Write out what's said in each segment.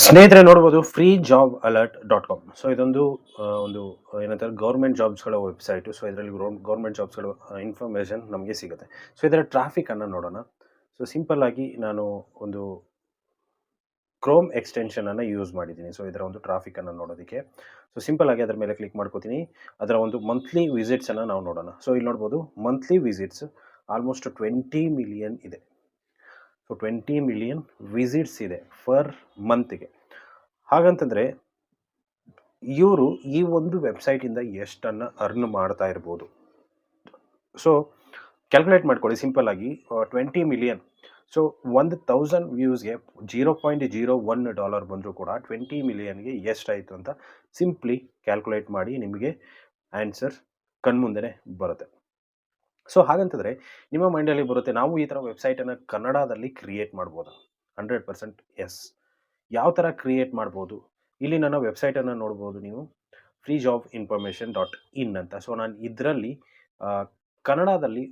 ಸ್ನೇಹಿತರೆ ನೋಡ್ಬೋದು free job alert .com. So ಇದೊಂದು ಒಂದು ಏನಂತಾರೆ ಗೌರ್ಮೆಂಟ್ ಜಾಬ್ಸ್ಗಳ ವೆಬ್ಸೈಟು. ಸೊ ಇದರಲ್ಲಿ ಗೌರ್ಮೆಂಟ್ ಜಾಬ್ಸ್ಗಳ ಇನ್ಫಾರ್ಮೇಷನ್ ನಮಗೆ ಸಿಗುತ್ತೆ. ಸೊ ಇದರ ಟ್ರಾಫಿಕನ್ನು ನೋಡೋಣ. ಸೊ ಸಿಂಪಲ್ ಆಗಿ ನಾನು ಒಂದು ಕ್ರೋಮ್ ಎಕ್ಸ್ಟೆನ್ಷನನ್ನು ಯೂಸ್ ಮಾಡಿದ್ದೀನಿ. ಸೊ ಇದರ ಒಂದು ಟ್ರಾಫಿಕನ್ನು ನೋಡೋದಕ್ಕೆ. ಸೊ ಸಿಂಪಲ್ ಆಗಿ ಅದರ ಮೇಲೆ ಕ್ಲಿಕ್ ಮಾಡ್ಕೋತೀನಿ. ಅದರ ಒಂದು ಮಂತ್ಲಿ ವಿಸಿಟ್ಸನ್ನು ನಾವು ನೋಡೋಣ. ಸೊ ಇಲ್ಲಿ ನೋಡ್ಬೋದು ಮಂತ್ಲಿ ವಿಸಿಟ್ಸ್ ಆಲ್ಮೋಸ್ಟ್ 20 ಮಿಲಿಯನ್ ಇದೆ. ಸೊ 20 ಮಿಲಿಯನ್ ವಿಸಿಟ್ಸ್ ಇದೆ ಫರ್ ಮಂತ್ಗೆ. ಹಾಗಂತಂದರೆ ಇವರು ಈ ಒಂದು ವೆಬ್ಸೈಟಿಂದ ಎಷ್ಟನ್ನು ಅರ್ನ್ ಮಾಡ್ತಾ ಇರ್ಬೋದು. ಸೊ ಕ್ಯಾಲ್ಕುಲೇಟ್ ಮಾಡ್ಕೊಳ್ಳಿ ಸಿಂಪಲ್ ಆಗಿ. 20 ಮಿಲಿಯನ್, ಸೊ 1000 ವ್ಯೂಸ್ಗೆ $0.01 ಬಂದರೂ ಕೂಡ 20 ಮಿಲಿಯನ್ಗೆ ಎಷ್ಟಾಯಿತು ಅಂತ ಸಿಂಪ್ಲಿ ಕ್ಯಾಲ್ಕುಲೇಟ್ ಮಾಡಿ ನಿಮಗೆ ಆನ್ಸರ್ ಕಣ್ಮುಂದೆ ಬರುತ್ತೆ. ಸೊ ಹಾಗಂತಂದರೆ ನಿಮ್ಮ ಮೈಂಡಲ್ಲಿ ಬರುತ್ತೆ, ನಾವು ಈ ಥರ ವೆಬ್ಸೈಟನ್ನು ಕನ್ನಡದಲ್ಲಿ ಕ್ರಿಯೇಟ್ ಮಾಡ್ಬೋದಾ? 100% ಎಸ್. ಯಾವ ಥರ ಕ್ರಿಯೇಟ್ ಮಾಡ್ಬೋದು? ಇಲ್ಲಿ ನನ್ನ ವೆಬ್ಸೈಟನ್ನು ನೋಡ್ಬೋದು ನೀವು, freejobinformation.in ಅಂತ. ಸೊ ನಾನು ಇದರಲ್ಲಿ ಕನ್ನಡದಲ್ಲಿ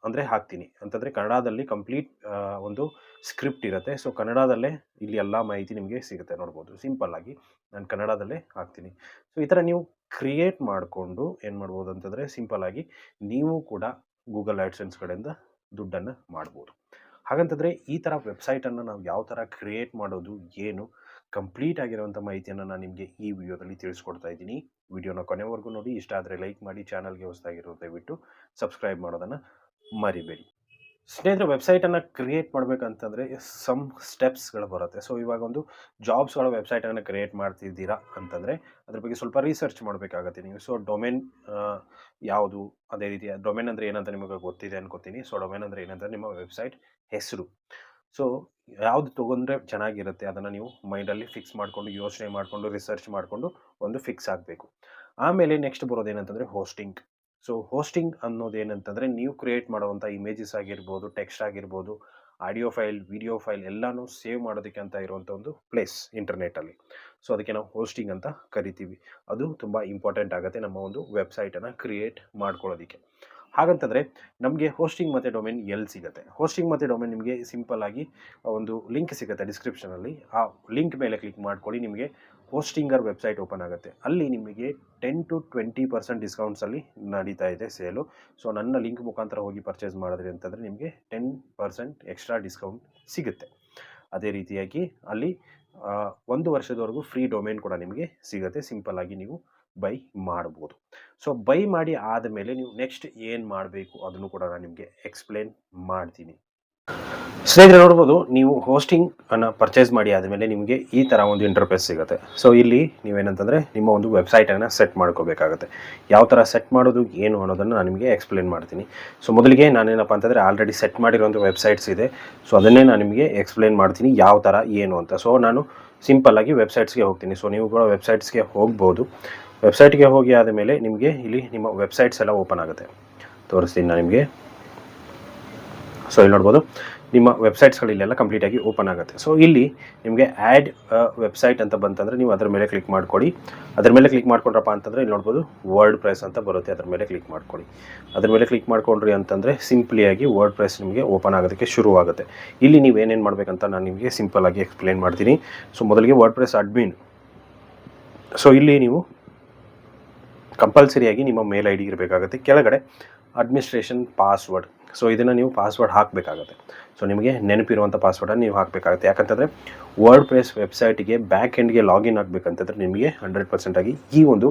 ಅಂದರೆ ಹಾಕ್ತೀನಿ ಅಂತಂದರೆ ಕನ್ನಡದಲ್ಲಿ ಕಂಪ್ಲೀಟ್ ಒಂದು ಸ್ಕ್ರಿಪ್ಟ್ ಇರುತ್ತೆ. ಸೊ ಕನ್ನಡದಲ್ಲೇ ಇಲ್ಲಿ ಎಲ್ಲ ಮಾಹಿತಿ ನಿಮಗೆ ಸಿಗುತ್ತೆ ನೋಡ್ಬೋದು. ಸಿಂಪಲ್ಲಾಗಿ ನಾನು ಕನ್ನಡದಲ್ಲೇ ಹಾಕ್ತೀನಿ. ಸೊ ಈ ಥರ ನೀವು ಕ್ರಿಯೇಟ್ ಮಾಡಿಕೊಂಡು ಏನು ಮಾಡ್ಬೋದು ಅಂತಂದರೆ ಸಿಂಪಲ್ಲಾಗಿ ನೀವು ಕೂಡ ಗೂಗಲ್ ಆ್ಯಡ್ಸೆನ್ಸ್ ಕಡೆಯಿಂದ ದುಡ್ಡನ್ನು ಮಾಡ್ಬೋದು. ಹಾಗಂತಂದರೆ ಈ ಥರ ವೆಬ್ಸೈಟನ್ನು ನಾವು ಯಾವ ಥರ ಕ್ರಿಯೇಟ್ ಮಾಡೋದು ಏನು ಕಂಪ್ಲೀಟ್ ಆಗಿರುವಂಥ ಮಾಹಿತಿಯನ್ನು ನಾನು ನಿಮಗೆ ಈ ವಿಡಿಯೋದಲ್ಲಿ ತಿಳಿಸ್ಕೊಡ್ತಾ ಇದ್ದೀನಿ. ವಿಡಿಯೋನ ಕೊನೆವರೆಗೂ ನೋಡಿ. ಇಷ್ಟ ಆದರೆ ಲೈಕ್ ಮಾಡಿ, ಚಾನಲ್ಗೆ ಹೊಸದಾಗಿರೋ ದಯವಿಟ್ಟು ಸಬ್ಸ್ಕ್ರೈಬ್ ಮಾಡೋದನ್ನು ಮರಿಬೇಡಿ. ಸ್ನೇಹಿತರೆ, ವೆಬ್ಸೈಟನ್ನು ಕ್ರಿಯೇಟ್ ಮಾಡಬೇಕಂತಂದರೆ ಸಮ್ ಸ್ಟೆಪ್ಸ್ಗಳು ಬರುತ್ತೆ. ಸೊ ಇವಾಗ ಒಂದು ಜಾಬ್ಸ್ಗಳ ವೆಬ್ಸೈಟನ್ನು ಕ್ರಿಯೇಟ್ ಮಾಡ್ತಿದ್ದೀರಾ ಅಂತಂದರೆ ಅದ್ರ ಬಗ್ಗೆ ಸ್ವಲ್ಪ ರಿಸರ್ಚ್ ಮಾಡಬೇಕಾಗತ್ತೆ ನೀವು. ಸೊ ಡೊಮೇನ್ ಯಾವುದು, ಅದೇ ರೀತಿ ಡೊಮೇನ್ ಅಂದರೆ ಏನಂತ ನಿಮಗೆ ಗೊತ್ತಿದೆ ಅನ್ಕೋತೀನಿ. ಸೊ ಡೊಮೇನ್ ಅಂದರೆ ಏನಂದರೆ ನಿಮ್ಮ ವೆಬ್ಸೈಟ್ ಹೆಸರು. ಸೊ ಯಾವುದು ತೊಗೊಂಡ್ರೆ ಚೆನ್ನಾಗಿರುತ್ತೆ ಅದನ್ನು ನೀವು ಮೈಂಡಲ್ಲಿ ಫಿಕ್ಸ್ ಮಾಡಿಕೊಂಡು, ಯೋಚನೆ ಮಾಡಿಕೊಂಡು, ರಿಸರ್ಚ್ ಮಾಡಿಕೊಂಡು ಒಂದು ಫಿಕ್ಸ್ ಆಗಬೇಕು. ಆಮೇಲೆ ನೆಕ್ಸ್ಟ್ ಬರೋದೇನಂತಂದರೆ ಹೋಸ್ಟಿಂಗ್. ಸೊ ಹೋಸ್ಟಿಂಗ್ ಅನ್ನೋದೇನಂತಂದರೆ ನೀವು ಕ್ರಿಯೇಟ್ ಮಾಡುವಂಥ ಇಮೇಜಸ್ ಆಗಿರ್ಬೋದು, ಟೆಕ್ಸ್ಟ್ ಆಗಿರ್ಬೋದು, ಆಡಿಯೋ ಫೈಲ್, ವಿಡಿಯೋ ಫೈಲ್ ಎಲ್ಲನೂ ಸೇವ್ ಮಾಡೋದಕ್ಕೆ ಅಂತ ಇರುವಂಥ ಒಂದು ಪ್ಲೇಸ್ ಇಂಟರ್ನೆಟ್ಟಲ್ಲಿ. ಸೊ ಅದಕ್ಕೆ ನಾವು ಹೋಸ್ಟಿಂಗ್ ಅಂತ ಕರಿತೀವಿ. ಅದು ತುಂಬ ಇಂಪಾರ್ಟೆಂಟ್ ಆಗುತ್ತೆ ನಮ್ಮ ಒಂದು ವೆಬ್ಸೈಟನ್ನು ಕ್ರಿಯೇಟ್ ಮಾಡ್ಕೊಳ್ಳೋದಕ್ಕೆ. ಹಾಗಂತಂದರೆ ನಮಗೆ ಹೋಸ್ಟಿಂಗ್ ಮತ್ತು ಡೊಮೇನ್ ಎಲ್ಲಿ ಸಿಗುತ್ತೆ? ಹೋಸ್ಟಿಂಗ್ ಮತ್ತು ಡೊಮೇನ್ ನಿಮಗೆ ಸಿಂಪಲ್ಲಾಗಿ ಒಂದು ಲಿಂಕ್ ಸಿಗುತ್ತೆ ಡಿಸ್ಕ್ರಿಪ್ಷನಲ್ಲಿ. ಆ ಲಿಂಕ್ ಮೇಲೆ ಕ್ಲಿಕ್ ಮಾಡ್ಕೊಳ್ಳಿ, ನಿಮಗೆ ಹೋಸ್ಟಿಂಗರ್ ವೆಬ್ಸೈಟ್ ಓಪನ್ ಆಗುತ್ತೆ. ಅಲ್ಲಿ ನಿಮಗೆ 10 to 20% ಡಿಸ್ಕೌಂಟ್ಸಲ್ಲಿ ನಡೀತಾ ಇದೆ ಸೇಲು. ಸೊ ನನ್ನ ಲಿಂಕ್ ಮುಖಾಂತರ ಹೋಗಿ ಪರ್ಚೇಸ್ ಮಾಡಿದ್ರಿ ಅಂತಂದರೆ ನಿಮಗೆ 10% ಎಕ್ಸ್ಟ್ರಾ ಡಿಸ್ಕೌಂಟ್ ಸಿಗುತ್ತೆ. ಅದೇ ರೀತಿಯಾಗಿ ಅಲ್ಲಿ 1 ವರ್ಷದವರೆಗೂ ಫ್ರೀ ಡೊಮೇನ್ ಕೂಡ ನಿಮಗೆ ಸಿಗುತ್ತೆ. ಸಿಂಪಲ್ಲಾಗಿ ನೀವು ಬೈ ಮಾಡ್ಬೋದು. ಸೊ ಬೈ ಮಾಡಿ ಆದಮೇಲೆ ನೀವು ನೆಕ್ಸ್ಟ್ ಏನು ಮಾಡಬೇಕು ಅದನ್ನು ಕೂಡ ನಾನು ನಿಮಗೆ ಎಕ್ಸ್ಪ್ಲೇನ್ ಮಾಡ್ತೀನಿ. ಸ್ನೇಹಿತರೆ ನೋಡ್ಬೋದು, ನೀವು ಹೋಸ್ಟಿಂಗ್ ಅನ್ನು ಪರ್ಚೇಸ್ ಮಾಡಿ ಆದಮೇಲೆ ನಿಮಗೆ ಈ ಥರ ಒಂದು ಇಂಟರ್ಫೇಸ್ ಸಿಗುತ್ತೆ. ಸೊ ಇಲ್ಲಿ ನೀವೇನಂತಂದರೆ ನಿಮ್ಮ ಒಂದು ವೆಬ್ಸೈಟನ್ನು ಸೆಟ್ ಮಾಡ್ಕೋಬೇಕಾಗುತ್ತೆ. ಯಾವ ಥರ ಸೆಟ್ ಮಾಡೋದು ಏನು ಅನ್ನೋದನ್ನು ನಾನು ನಿಮಗೆ ಎಕ್ಸ್ಪ್ಲೇನ್ ಮಾಡ್ತೀನಿ. ಸೊ ಮೊದಲಿಗೆ ನಾನೇನಪ್ಪ ಅಂತಂದರೆ ಆಲ್ರೆಡಿ ಸೆಟ್ ಮಾಡಿರುವಂಥ ವೆಬ್ಸೈಟ್ಸ್ ಇದೆ. ಸೊ ಅದನ್ನೇ ನಾನು ನಿಮಗೆ ಎಕ್ಸ್ಪ್ಲೇನ್ ಮಾಡ್ತೀನಿ ಯಾವ ಥರ ಏನು ಅಂತ. ಸೊ ನಾನು ಸಿಂಪಲ್ಲಾಗಿ ವೆಬ್ಸೈಟ್ಸ್ಗೆ ಹೋಗ್ತೀನಿ. ಸೊ ನೀವು ಕೂಡ ವೆಬ್ಸೈಟ್ಸ್ಗೆ ಹೋಗ್ಬೋದು. ವೆಬ್ಸೈಟ್ಗೆ ಹೋಗಿ ಆದಮೇಲೆ ನಿಮಗೆ ಇಲ್ಲಿ ನಿಮ್ಮ ವೆಬ್ಸೈಟ್ಸ್ ಎಲ್ಲ ಓಪನ್ ಆಗುತ್ತೆ. ತೋರಿಸ್ತೀನಿ ನಾನು ನಿಮಗೆ. ಸೊ ಇಲ್ಲಿ ನೋಡ್ಬೋದು ನಿಮ್ಮ ವೆಬ್ಸೈಟ್ಸ್ಗಳು ಇಲ್ಲೆಲ್ಲ ಕಂಪ್ಲೀಟಾಗಿ ಓಪನ್ ಆಗುತ್ತೆ. ಸೊ ಇಲ್ಲಿ ನಿಮಗೆ ಆ್ಯಡ್ ವೆಬ್ಸೈಟ್ ಅಂತ ಬಂತಂದರೆ ನೀವು ಅದರ ಮೇಲೆ ಕ್ಲಿಕ್ ಮಾಡ್ಕೊಳ್ಳಿ. ಅದ್ರ ಮೇಲೆ ಕ್ಲಿಕ್ ಮಾಡ್ಕೊಂಡ್ರಪ್ಪ ಅಂತಂದರೆ ಇಲ್ಲಿ ನೋಡ್ಬೋದು ವರ್ಡ್ ಪ್ರೆಸ್ ಅಂತ ಬರುತ್ತೆ. ಅದ್ರ ಮೇಲೆ ಕ್ಲಿಕ್ ಮಾಡ್ಕೊಳ್ಳಿ. ಅದ್ರ ಮೇಲೆ ಕ್ಲಿಕ್ ಮಾಡ್ಕೊಂಡ್ರಿ ಅಂತಂದರೆ ಸಿಂಪ್ಲಿಯಾಗಿ ವರ್ಡ್ ಪ್ರೆಸ್ ನಿಮಗೆ ಓಪನ್ ಆಗೋದಕ್ಕೆ ಶುರುವಾಗುತ್ತೆ. ಇಲ್ಲಿ ನೀವು ಏನೇನು ಮಾಡಬೇಕಂತ ನಾನು ನಿಮಗೆ ಸಿಂಪಲ್ಲಾಗಿ ಎಕ್ಸ್ಪ್ಲೇನ್ ಮಾಡ್ತೀನಿ. ಸೊ ಮೊದಲಿಗೆ ವರ್ಡ್ ಪ್ರೆಸ್ ಅಡ್ಮಿನ್. ಸೊ ಇಲ್ಲಿ ನೀವು ಕಂಪಲ್ಸರಿಯಾಗಿ ನಿಮ್ಮ ಮೇಲ್ ಐ ಡಿ ಇರಬೇಕಾಗುತ್ತೆ. ಕೆಳಗಡೆ ಅಡ್ಮಿನಿಸ್ಟ್ರೇಷನ್ ಪಾಸ್ವರ್ಡ್. ಸೊ ಇದನ್ನು ನೀವು ಪಾಸ್ವರ್ಡ್ ಹಾಕಬೇಕಾಗುತ್ತೆ. ಸೊ ನಿಮಗೆ ನೆನಪಿರುವಂಥ ಪಾಸ್ವರ್ಡನ್ನು ನೀವು ಹಾಕಬೇಕಾಗುತ್ತೆ. ಯಾಕಂತಂದರೆ ವರ್ಡ್ ಪ್ರೆಸ್ ವೆಬ್ಸೈಟಿಗೆ ಬ್ಯಾಕ್ ಎಂಡ್ಗೆ ಲಾಗಿನ್ ಆಗಬೇಕಂತಂದರೆ ನಿಮಗೆ 100% ಈ ಒಂದು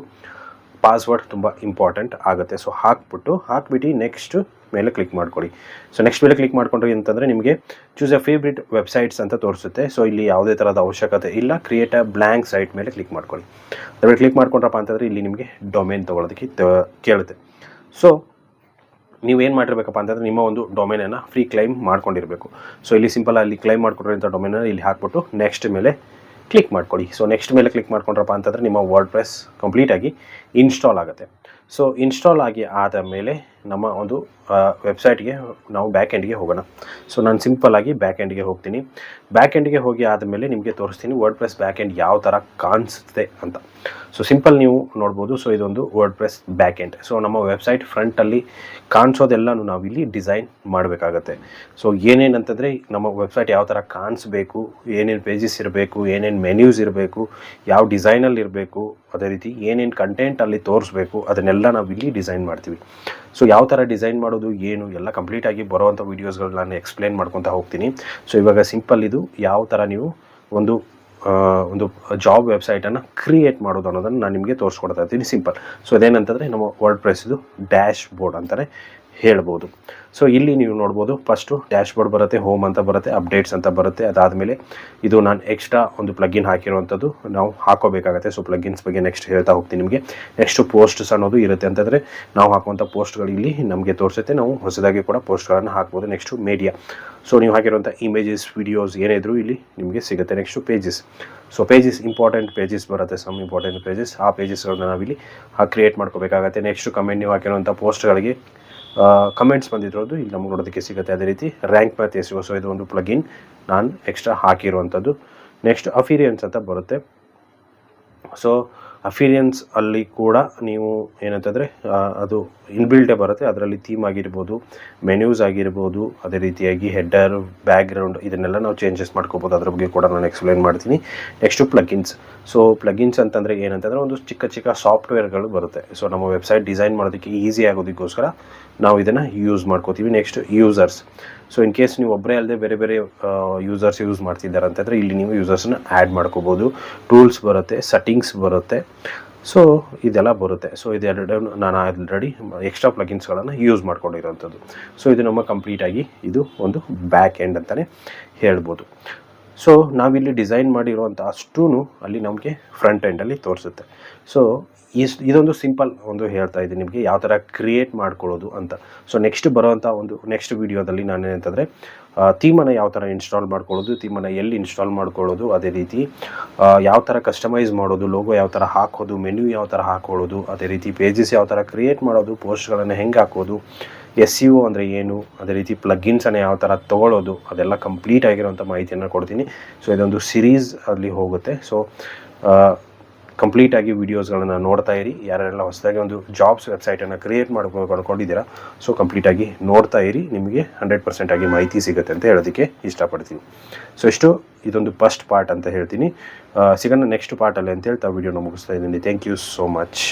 ಪಾಸ್ವರ್ಡ್ ತುಂಬ ಇಂಪಾರ್ಟೆಂಟ್ ಆಗುತ್ತೆ. ಸೊ ಹಾಕ್ಬಿಟ್ಟು ನೆಕ್ಸ್ಟ್ ಮೇಲೆ ಕ್ಲಿಕ್ ಮಾಡ್ಕೊಳ್ಳಿ. ಸೊ ನೆಕ್ಸ್ಟ್ ಮೇಲೆ ಕ್ಲಿಕ್ ಮಾಡ್ಕೊಂಡ್ರಿ ಅಂತಂದರೆ ನಿಮಗೆ ಚೂಸ್ ಎ ಫೇವ್ರೇಟ್ ವೆಬ್ಸೈಟ್ಸ್ ಅಂತ ತೋರಿಸುತ್ತೆ. ಸೊ ಇಲ್ಲಿ ಯಾವುದೇ ಥರದ ಅವಶ್ಯಕತೆ ಇಲ್ಲ. ಕ್ರಿಯೇಟ್ ಅ ಬ್ಲ್ಯಾಂಕ್ ಸೈಟ್ ಮೇಲೆ ಕ್ಲಿಕ್ ಮಾಡ್ಕೊಳ್ಳಿ. ಅದ್ರ ಮೇಲೆ ಕ್ಲಿಕ್ ಮಾಡ್ಕೊಂಡ್ರಪ್ಪ ಅಂತಂದರೆ ಇಲ್ಲಿ ನಿಮಗೆ ಡೊಮೇನ್ ತೊಗೊಳೋದಕ್ಕೆ ಕೇಳುತ್ತೆ. ಸೊ ನೀವೇನು ಮಾಡಿರ್ಬೇಕಪ್ಪ ಅಂತಂದರೆ ನಿಮ್ಮ ಒಂದು ಡೊಮೇನನ್ನು ಫ್ರೀ ಕ್ಲೈಮ್ ಮಾಡ್ಕೊಂಡಿರಬೇಕು. ಸೊ ಇಲ್ಲಿ ಸಿಂಪಲ್ ಅಲ್ಲಿ ಕ್ಲೈಮ್ ಮಾಡ್ಕೊಂಡಿರೋಂಥ ಡೊಮೇನನ್ನು ಇಲ್ಲಿ ಹಾಕ್ಬಿಟ್ಟು ನೆಕ್ಸ್ಟ್ ಮೇಲೆ ಕ್ಲಿಕ್ ಮಾಡ್ಕೊಳ್ಳಿ. ಸೊ ನೆಕ್ಸ್ಟ್ ಮೇಲೆ ಕ್ಲಿಕ್ ಮಾಡ್ಕೊಂಡ್ರಪ್ಪ ಅಂತಂದರೆ ನಿಮ್ಮ ವರ್ಡ್ ಪ್ರೆಸ್ ಕಂಪ್ಲೀಟಾಗಿ ಇನ್ಸ್ಟಾಲ್ ಆಗುತ್ತೆ. ಸೊ ಇನ್ಸ್ಟಾಲ್ ಆಗಿ ಆದ ಮೇಲೆ ನಮ್ಮ ಒಂದು ವೆಬ್ಸೈಟ್ಗೆ ನಾವು ಬ್ಯಾಕ್ ಎಂಡ್ಗೆ ಹೋಗೋಣ. ಸೊ ನಾನು ಸಿಂಪಲ್ಲಾಗಿ ಬ್ಯಾಕ್ ಎಂಡ್ಗೆ ಹೋಗ್ತೀನಿ. ಬ್ಯಾಕ್ ಎಂಡ್ಗೆ ಹೋಗಿ ಆದಮೇಲೆ ನಿಮಗೆ ತೋರಿಸ್ತೀನಿ ವರ್ಡ್‌ಪ್ರೆಸ್ ಬ್ಯಾಕ್ ಎಂಡ್ ಯಾವ ಥರ ಕಾಣಿಸುತ್ತೆ ಅಂತ. ಸೊ ಸಿಂಪಲ್ ನೀವು ನೋಡ್ಬೋದು. ಸೊ ಇದೊಂದು ವರ್ಡ್‌ಪ್ರೆಸ್ ಬ್ಯಾಕ್ ಎಂಡ್. ಸೊ ನಮ್ಮ ವೆಬ್ಸೈಟ್ ಫ್ರಂಟಲ್ಲಿ ಕಾಣಿಸೋದೆಲ್ಲನೂ ನಾವಿಲ್ಲಿ ಡಿಸೈನ್ ಮಾಡಬೇಕಾಗತ್ತೆ. ಸೊ ಏನೇನಂತಂದರೆ ನಮ್ಮ ವೆಬ್ಸೈಟ್ ಯಾವ ಥರ ಕಾಣಿಸ್ಬೇಕು, ಏನೇನು ಪೇಜಸ್ ಇರಬೇಕು, ಏನೇನು ಮೆನ್ಯೂಸ್ ಇರಬೇಕು, ಯಾವ ಡಿಸೈನಲ್ಲಿ ಇರಬೇಕು, ಅದೇ ರೀತಿ ಏನೇನು ಕಂಟೆಂಟಲ್ಲಿ ತೋರಿಸ್ಬೇಕು, ಅದನ್ನೆಲ್ಲ ನಾವಿಲ್ಲಿ ಡಿಸೈನ್ ಮಾಡ್ತೀವಿ. ಸೊ ಯಾವ ಥರ ಡಿಸೈನ್ ಮಾಡೋದು ಏನು ಎಲ್ಲ ಕಂಪ್ಲೀಟಾಗಿ ಬರೋವಂಥ ವೀಡಿಯೋಸ್ಗಳು ನಾನು ಎಕ್ಸ್ಪ್ಲೇನ್ ಮಾಡ್ಕೊತಾ ಹೋಗ್ತೀನಿ. ಸೊ ಇವಾಗ ಸಿಂಪಲ್ ಇದು ಯಾವ ಥರ ನೀವು ಒಂದು ಜಾಬ್ ವೆಬ್ಸೈಟನ್ನು ಕ್ರಿಯೇಟ್ ಮಾಡೋದು ಅನ್ನೋದನ್ನು ನಾನು ನಿಮಗೆ ತೋರಿಸ್ಕೊಡ್ತಾ ಇರ್ತೀನಿ ಸಿಂಪಲ್. ಸೊ ಅದೇನಂತಂದರೆ ನಮ್ಮ ವರ್ಡ್‌ಪ್ರೆಸ್ದು ಡ್ಯಾಶ್ ಬೋರ್ಡ್ ಅಂತಲೇ ಹೇಳ್ಬೋದು. ಸೊ ಇಲ್ಲಿ ನೀವು ನೋಡ್ಬೋದು ಫಸ್ಟು ಡ್ಯಾಶ್ ಬೋರ್ಡ್ ಬರುತ್ತೆ, ಹೋಮ್ ಅಂತ ಬರುತ್ತೆ, ಅಪ್ಡೇಟ್ಸ್ ಅಂತ ಬರುತ್ತೆ. ಅದಾದಮೇಲೆ ಇದು ನಾನು ಎಕ್ಸ್ಟ್ರಾ ಒಂದು ಪ್ಲಗಿನ್ ಹಾಕಿರುವಂಥದ್ದು ನಾವು ಹಾಕೋಬೇಕಾಗುತ್ತೆ. ಸೊ ಪ್ಲಗಿನ್ಸ್ ಬಗ್ಗೆ ನೆಕ್ಸ್ಟ್ ಹೇಳ್ತಾ ಹೋಗ್ತೀನಿ ನಿಮಗೆ. ನೆಕ್ಸ್ಟು ಪೋಸ್ಟ್ಸ್ ಅನ್ನೋದು ಇರುತ್ತೆ. ಅಂತಂದರೆ ನಾವು ಹಾಕುವಂಥ ಪೋಸ್ಟ್ಗಳು ಇಲ್ಲಿ ನಮಗೆ ತೋರಿಸುತ್ತೆ. ನಾವು ಹೊಸದಾಗಿ ಕೂಡ ಪೋಸ್ಟ್ಗಳನ್ನು ಹಾಕ್ಬೋದು. Next media. ಸೊ ನೀವು ಹಾಕಿರುವಂಥ ಇಮೇಜಸ್, ವಿಡಿಯೋಸ್ ಏನೇ ಇದ್ರೂ ಇಲ್ಲಿ ನಿಮಗೆ ಸಿಗುತ್ತೆ. Next pages. So pages important pages ಬರುತ್ತೆ, ಸಮ್ ಇಂಪಾರ್ಟೆಂಟ್ ಪೇಜಸ್. ಆ ಪೇಜಸ್ಗಳನ್ನ ನಾವಿಲ್ಲಿ ಕ್ರಿಯೇಟ್ ಮಾಡ್ಕೋಬೇಕಾಗತ್ತೆ. ನೆಕ್ಸ್ಟು ಕಮೆಂಟ್ ನೀವು ಹಾಕಿರುವಂಥ ಪೋಸ್ಟ್ಗಳಿಗೆ ಕಮೆಂಟ್ಸ್ ಬಂದಿರೋದು ಇಲ್ಲಿ ನಮಗೆ ನೋಡೋದಕ್ಕೆ ಸಿಗುತ್ತೆ. ಅದೇ ರೀತಿ ರ್ಯಾಂಕ್ ಮ್ಯಾಥ್ ಎಸ್. ಸೊ ಇದು ಒಂದು ಪ್ಲಗಿನ್ ನಾನು ಎಕ್ಸ್ಟ್ರಾ ಹಾಕಿರುವಂಥದ್ದು. ನೆಕ್ಸ್ಟ್ ಅಫಿರಿಯನ್ಸ್ ಅಂತ ಬರುತ್ತೆ. ಸೊ ಅಫಿರಿಯನ್ಸ್ ಅಲ್ಲಿ ಕೂಡ ನೀವು ಏನಂತಂದರೆ ಅದು ಇನ್ಬಿಲ್ಟೇ ಬರುತ್ತೆ. ಅದರಲ್ಲಿ ಥೀಮ್ ಆಗಿರ್ಬೋದು, ಮೆನ್ಯೂಸ್ ಆಗಿರ್ಬೋದು, ಅದೇ ರೀತಿಯಾಗಿ ಹೆಡ್ಡರ್, ಬ್ಯಾಕ್ಗ್ರೌಂಡ್ ಇದನ್ನೆಲ್ಲ ನಾವು ಚೇಂಜಸ್ ಮಾಡ್ಕೋಬೋದು. ಅದ್ರ ಬಗ್ಗೆ ಕೂಡ ನಾನು ಎಕ್ಸ್ಪ್ಲೇನ್ ಮಾಡ್ತೀನಿ. Next plugins. ಸೊ ಪ್ಲಗಿನ್ಸ್ ಅಂತಂದರೆ ಏನಂತಂದರೆ ಒಂದು ಚಿಕ್ಕ ಚಿಕ್ಕ ಸಾಫ್ಟ್ವೇರ್ಗಳು ಬರುತ್ತೆ. ಸೊ ನಮ್ಮ ವೆಬ್ಸೈಟ್ ಡಿಸೈನ್ ಮಾಡೋದಕ್ಕೆ ಈಸಿ ಆಗೋದಕ್ಕೋಸ್ಕರ ನಾವು ಇದನ್ನು ಯೂಸ್ ಮಾಡ್ಕೋತೀವಿ. Next users. So in case ನೀವು ಒಬ್ಬರೇ ಅಲ್ಲದೆ ಬೇರೆ ಬೇರೆ ಯೂಸರ್ಸ್ ಯೂಸ್ ಮಾಡ್ತಿದ್ದಾರೆ ಅಂತಂದರೆ ಇಲ್ಲಿ ನೀವು ಯೂಸರ್ಸನ್ನ ಆ್ಯಡ್ ಮಾಡ್ಕೋಬೋದು. ಟೂಲ್ಸ್ ಬರುತ್ತೆ, ಸೆಟ್ಟಿಂಗ್ಸ್ ಬರುತ್ತೆ. ಸೊ ಇದೆಲ್ಲ ಬರುತ್ತೆ. ಸೊ ಇದೆರಡು ನಾನು ಆಲ್ರೆಡಿ ಎಕ್ಸ್ಟ್ರಾ ಪ್ಲಗಿನ್ಸ್ಗಳನ್ನು ಯೂಸ್ ಮಾಡ್ಕೊಂಡಿರೋವಂಥದ್ದು. ಸೊ ಇದು ನಮ್ಮ ಕಂಪ್ಲೀಟಾಗಿ ಇದು ಒಂದು ಬ್ಯಾಕ್ ಎಂಡ್ ಅಂತಲೇ ಹೇಳ್ಬೋದು. ಸೊ ನಾವಿಲ್ಲಿ ಡಿಸೈನ್ ಮಾಡಿರುವಂಥ ಅಷ್ಟೂ ಅಲ್ಲಿ ನಮಗೆ ಫ್ರಂಟ್ ಎಂಡಲ್ಲಿ ತೋರಿಸುತ್ತೆ. ಸೊ ಇದೊಂದು ಸಿಂಪಲ್ ಒಂದು ಹೇಳ್ತಾ ಇದ್ದೀನಿ ನಿಮಗೆ ಯಾವ ಥರ ಕ್ರಿಯೇಟ್ ಮಾಡ್ಕೊಳ್ಳೋದು ಅಂತ. ಸೊ ನೆಕ್ಸ್ಟ್ ಬರೋವಂಥ ಒಂದು ನೆಕ್ಸ್ಟ್ ವೀಡಿಯೋದಲ್ಲಿ ನಾನು ಏನಂತಂದರೆ ಥೀಮನ್ನು ಯಾವ ಥರ ಇನ್ಸ್ಟಾಲ್ ಮಾಡ್ಕೊಳ್ಳೋದು, ಥೀಮನ್ನು ಎಲ್ಲಿ ಇನ್ಸ್ಟಾಲ್ ಮಾಡ್ಕೊಳ್ಳೋದು, ಅದೇ ರೀತಿ ಯಾವ ಥರ ಕಸ್ಟಮೈಸ್ ಮಾಡೋದು, ಲೋಗೋ ಯಾವ ಥರ ಹಾಕೋದು, ಮೆನ್ಯೂ ಯಾವ ಥರ ಹಾಕೊಳ್ಳೋದು, ಅದೇ ರೀತಿ ಪೇಜಸ್ ಯಾವ ಥರ ಕ್ರಿಯೇಟ್ ಮಾಡೋದು, ಪೋಸ್ಟ್ಗಳನ್ನು ಹೆಂಗೆ ಹಾಕೋದು, SEO ಅಂದರೆ ಏನು, ಅದೇ ರೀತಿ ಪ್ಲಗಿನ್ಸನ್ನು ಯಾವ ಥರ ತೊಗೊಳ್ಳೋದು, ಅದೆಲ್ಲ ಕಂಪ್ಲೀಟ್ ಆಗಿರೋಂಥ ಮಾಹಿತಿಯನ್ನು ಕೊಡ್ತೀನಿ. ಸೊ ಇದೊಂದು ಸಿರೀಸ್ ಅಲ್ಲಿ ಹೋಗುತ್ತೆ. ಸೊ ಕಂಪ್ಲೀಟಾಗಿ ವೀಡಿಯೋಸ್ಗಳನ್ನು ನೋಡ್ತಾ ಇರಿ. ಯಾರೆಲ್ಲ ಹೊಸದಾಗಿ ಒಂದು ಜಾಬ್ಸ್ ವೆಬ್ಸೈಟನ್ನು ಕ್ರಿಯೇಟ್ ಮಾಡ್ಕೊಂಡು ಅಂದ್ಕೊಂಡಿದ್ದೀರಾ, ಸೊ ಕಂಪ್ಲೀಟಾಗಿ ನೋಡ್ತಾ ಇರಿ. ನಿಮಗೆ 100% ಆಗಿ ಮಾಹಿತಿ ಸಿಗುತ್ತೆ ಅಂತ ಹೇಳೋದಕ್ಕೆ ಇಷ್ಟಪಡ್ತೀನಿ. ಸೊ ಇಷ್ಟು ಇದೊಂದು ಫಸ್ಟ್ ಪಾರ್ಟ್ ಅಂತ ಹೇಳ್ತೀನಿ. ಸಿಗೋಣ ನೆಕ್ಸ್ಟ್ ಪಾರ್ಟಲ್ಲಿ ಅಂತ ಹೇಳ್ತಾ ವೀಡಿಯೋನ ಮುಗಿಸ್ತಾ ಇದ್ದೀನಿ. Thank you so much.